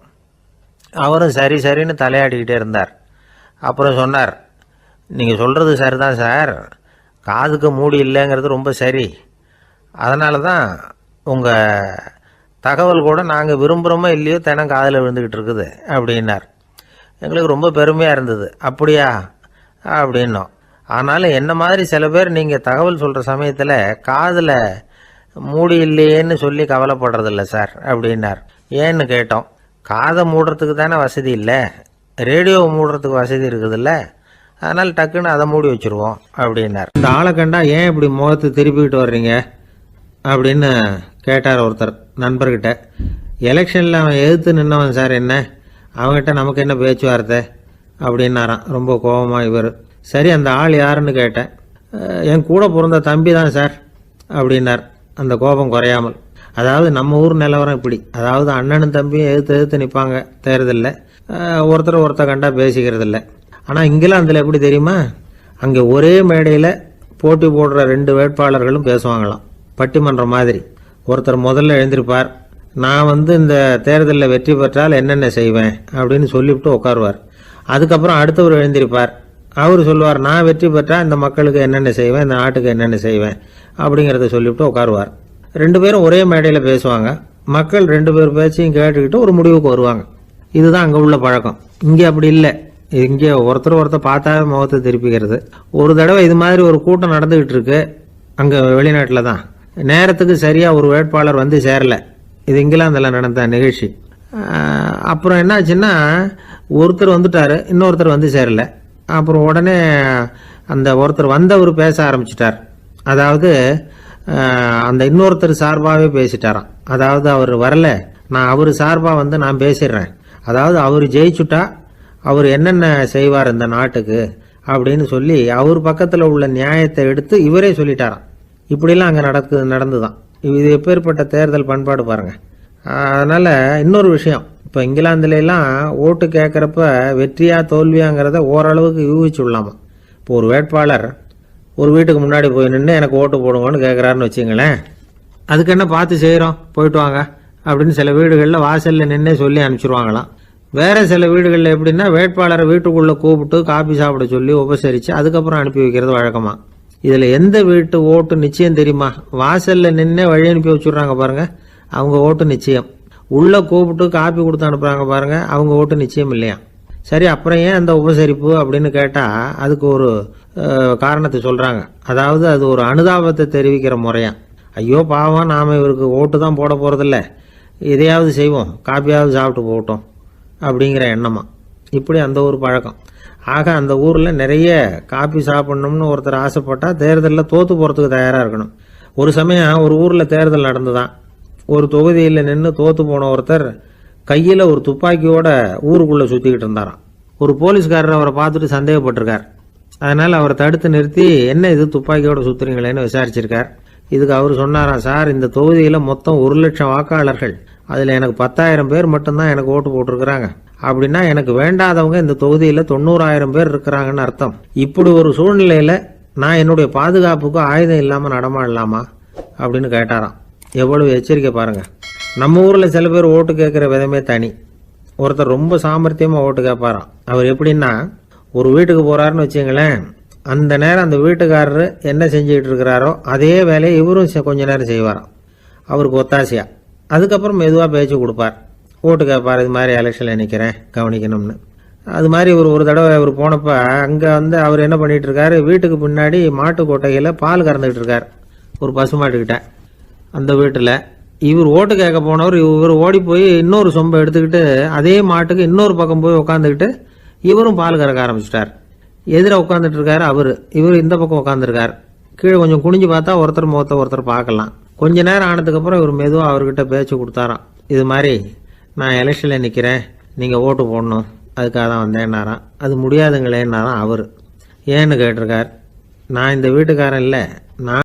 அவரும் சரி சரின்னு தலையாடிக்கிட்டே இருந்தார். அப்புறம் சொன்னார், நீங்கள் சொல்கிறது சரிதான் சார், காதுக்கு மூடி இல்லைங்கிறது ரொம்ப சரி, அதனால தான் உங்கள் தகவல் கூட நாங்கள் விரும்புகிறோமோ இல்லையோ தினம் காதில் விழுந்துக்கிட்டு இருக்குது அப்படின்னார். எங்களுக்கு ரொம்ப பெருமையாக இருந்தது. அப்படியா அப்படின்னோம். ஆனாலும் என்ன மாதிரி சில பேர் நீங்கள் தகவல் சொல்கிற சமயத்தில் காதில் மூடி இல்லையேன்னு சொல்லி கவலைப்படுறதில்ல சார் அப்படின்னார். ஏன்னு கேட்டோம். காதை மூடுறதுக்கு தானே வசதி இல்லை, ரேடியோவை மூடுறதுக்கு வசதி இருக்குதுல்ல, அதனால் டக்குன்னு அதை மூடி வச்சுருவோம் அப்படின்னார். இந்த ஆளை கண்டா ஏன் இப்படி முகத்தை திருப்பிக்கிட்டு வர்றீங்க அப்படின்னு கேட்டார் ஒருத்தர் நண்பர்கிட்ட. எலெக்ஷனில் அவன் எதிர்த்து நின்னவன் சார், என்ன அவங்ககிட்ட நமக்கு என்ன பேச்சுவார்த்தை அப்படின்னாரான் ரொம்ப கோபமாக இவர். சரி, அந்த ஆள் யாருன்னு கேட்டேன். என் கூட பிறந்த தம்பி தான் சார் அப்படின்னார் அந்த கோபம் குறையாமல். அதாவது நம்ம ஊர் நிலவரம் இப்படி, அதாவது அண்ணனும் தம்பியும் எதிர்த்து நிற்பாங்க தேர்தலில், ஒருத்தர் கண்டா பேசிக்கிறது இல்லை. ஆனால் இங்கிலாந்தில் எப்படி தெரியுமா, அங்கே ஒரே மேடையில் போட்டி போடுற 2 வேட்பாளர்களும் பேசுவாங்களாம், பட்டிமன்றம் மாதிரி. ஒருத்தர் முதல்ல எழுந்திருப்பார், நான் இந்த தேர்தலில் வெற்றி பெற்றால் என்னென்ன செய்வேன் அப்படின்னு சொல்லிவிட்டு உட்காருவார். அதுக்கப்புறம் அடுத்தவர் எழுந்திருப்பார், அவர் சொல்லுவார், நான் வெற்றி பெற்றால் இந்த மக்களுக்கு என்னென்ன செய்வேன், இந்த நாட்டுக்கு என்னென்ன செய்வேன் அப்படிங்கிறத சொல்லிவிட்டு உட்காருவார். 2 பேரும் ஒரே மேடையில் பேசுவாங்க. மக்கள் 2 பேர் பேச்சையும் கேட்டுக்கிட்டு ஒரு முடிவுக்கு வருவாங்க. இதுதான் அங்கே உள்ள பழக்கம். இங்கே அப்படி இல்லை. இங்கே ஒருத்தர் பார்த்தாவே முகத்தை திருப்பிக்கிறது. ஒரு தடவை இது மாதிரி ஒரு கூட்டம் நடந்துகிட்டு இருக்கு, அங்கே வெளிநாட்டில் தான். நேரத்துக்கு சரியாக ஒரு வேட்பாளர் சேரல. இது இங்கிலாந்தில் நடந்த நிகழ்ச்சி. அப்புறம் என்னாச்சுன்னா, ஒருத்தர் வந்துட்டாரு, இன்னொருத்தர் சேரல. அப்புறம் உடனே அந்த ஒருத்தர் வந்தவர் பேச ஆரம்பிச்சிட்டார். அதாவது அந்த இன்னொருத்தர் சார்பாகவே பேசிட்டாராம். அதாவது அவர் வரல, நான் அவர் சார்பாக நான் பேசிடுறேன், அதாவது அவர் ஜெயிச்சுட்டா அவர் என்னென்ன செய்வார் இந்த நாட்டுக்கு அப்படின்னு சொல்லி அவர் பக்கத்தில் உள்ள நியாயத்தை எடுத்து இவரே சொல்லிட்டாராம். இப்படிலாம் அங்கே நடந்துதான். இது எப்பேற்பட்ட தேர்தல் பண்பாடு பாருங்க. அதனால இன்னொரு விஷயம், இப்போ இங்கிலாந்துலாம் ஓட்டு கேட்குறப்ப வெற்றியா தோல்வியாங்கிறத ஓரளவுக்கு யூகிச்சுடலாமா. இப்போ ஒரு வேட்பாளர் ஒரு வீட்டுக்கு முன்னாடி போய் நின்று எனக்கு ஓட்டு போடுங்கன்னு கேட்குறாருன்னு வச்சுங்களேன், அதுக்கு என்ன பார்த்து செய்கிறோம், போயிட்டு வாங்க அப்படின்னு சில வீடுகளில் வாசலில் நின்று சொல்லி அனுப்பிச்சிருவாங்களாம். வேற சில வீடுகளில் எப்படின்னா வேட்பாளரை வீட்டுக்குள்ளே கூப்பிட்டு காபி சாப்பிட சொல்லி உபசரித்து அதுக்கப்புறம் அனுப்பி வைக்கிறது வழக்கமாக. இதில் எந்த வீட்டு ஓட்டு நிச்சயம் தெரியுமா? வாசலில் நின்று வழி அனுப்பி வச்சுடுறாங்க பாருங்க, அவங்க ஓட்டு நிச்சயம். உள்ளே கூப்பிட்டு காப்பி கொடுத்து அனுப்புகிறாங்க பாருங்க, அவங்க ஓட்டு நிச்சயம் இல்லையா. சரி, அப்புறம் ஏன் அந்த உபசரிப்பு அப்படின்னு கேட்டால் அதுக்கு ஒரு காரணத்தை சொல்கிறாங்க. அதாவது அது ஒரு அனுதாபத்தை தெரிவிக்கிற முறையா. ஐயோ பாவம், நாம் இவருக்கு ஓட்டு தான் போட போகிறதில்ல, எதையாவது செய்வோம், காப்பியாவது சாப்பிட்டு போகட்டும் அப்படிங்கிற எண்ணமா. இப்படி அந்த ஒரு பழக்கம். ஆக அந்த ஊரில் நிறைய காப்பி சாப்பிட்ணும்னு ஒருத்தர் ஆசைப்பட்டால் தேர்தலில் தோற்று போகிறதுக்கு தயாராக இருக்கணும். ஒரு சமயம் ஒரு ஊரில் தேர்தல் நடந்துதான். ஒரு தொகுதியில் நின்று தோற்று போன ஒருத்தர் கையில் ஒரு துப்பாக்கியோட ஊருக்குள்ளே சுற்றிக்கிட்டு இருந்தாராம். ஒரு போலீஸ்காரர் அவரை பார்த்துட்டு சந்தேகப்பட்டிருக்கார். அதனால் அவரை தடுத்து நிறுத்தி, என்ன இது துப்பாக்கியோட சுற்றுறீங்களேன்னு விசாரிச்சிருக்கார். இதுக்கு அவர் சொன்னாராம், சார் இந்த தொகுதியில் மொத்தம் 1,00,000 வாக்காளர்கள், அதில் எனக்கு 10,000 பேர் மட்டும்தான் எனக்கு ஓட்டு போட்டிருக்கிறாங்க. அப்படின்னா எனக்கு வேண்டாதவங்க இந்த தொகுதியில் 90,000 பேர் இருக்கிறாங்கன்னு அர்த்தம். இப்படி ஒரு சூழ்நிலையில் நான் என்னுடைய பாதுகாப்புக்கு ஆயுதம் இல்லாமல் நடமாடலாமா அப்படின்னு கேட்டாராம். எவ்வளவு எச்சரிக்கை பாருங்க. நம்ம ஊரில் சில பேர் ஓட்டு கேட்குற விதமே தனி. ஒருத்தர் ரொம்ப சாமர்த்தியமாக ஓட்டு கேட்பாராம். அவர் எப்படின்னா, ஒரு வீட்டுக்கு போகிறாருன்னு வச்சுங்களேன், அந்த நேரம் அந்த வீட்டுக்காரரு என்ன செஞ்சுக்கிட்டு இருக்கிறாரோ அதே வேலையை இவரும் கொஞ்ச நேரம் செய்வாராம், அவருக்கு ஒத்தாசையா. அதுக்கப்புறம் மெதுவாக பேச்சு கொடுப்பார், ஓட்டு கேட்பார், இது மாதிரி எலெக்ஷனில் நிற்கிறேன் கவனிக்கணும்னு. அது மாதிரி ஒரு தடவை அவர் போனப்ப அங்கே அவர் என்ன பண்ணிட்டு இருக்காரு, வீட்டுக்கு பின்னாடி மாட்டு கொட்டையில் பால் கறந்துக்கிட்டு இருக்கார் ஒரு பசுமாட்டுக்கிட்ட. அந்த வீட்டில் இவர் ஓட்டு கேட்க போனவர் இவர் ஓடி போய் இன்னொரு சொம்பை எடுத்துக்கிட்டு அதே மாட்டுக்கு இன்னொரு பக்கம் போய் உட்காந்துக்கிட்டு இவரும் பால் கறக்க ஆரம்பிச்சிட்டார். எதிர உட்காந்துட்டு இருக்காரு இவர் இந்த பக்கம் உட்காந்துருக்கார். கீழே கொஞ்சம் குனிஞ்சு பார்த்தா ஒருத்தர் முகத்தை ஒருத்தர் பார்க்கலாம். கொஞ்ச நேரம் ஆனதுக்கப்புறம் இவர் மெதுவாக அவர்கிட்ட பேச்சு கொடுத்தாராம். இது மாதிரி நான் எலெக்ஷனில் நிற்கிறேன், நீங்கள் ஓட்டு போடணும், அதுக்காக தான் வந்தேன்னாராம். அது முடியாதுங்களேன்னாராம் அவர். ஏன்னு கேட்டிருக்கார். நான் இந்த வீட்டுக்காரன் இல்லை, நான்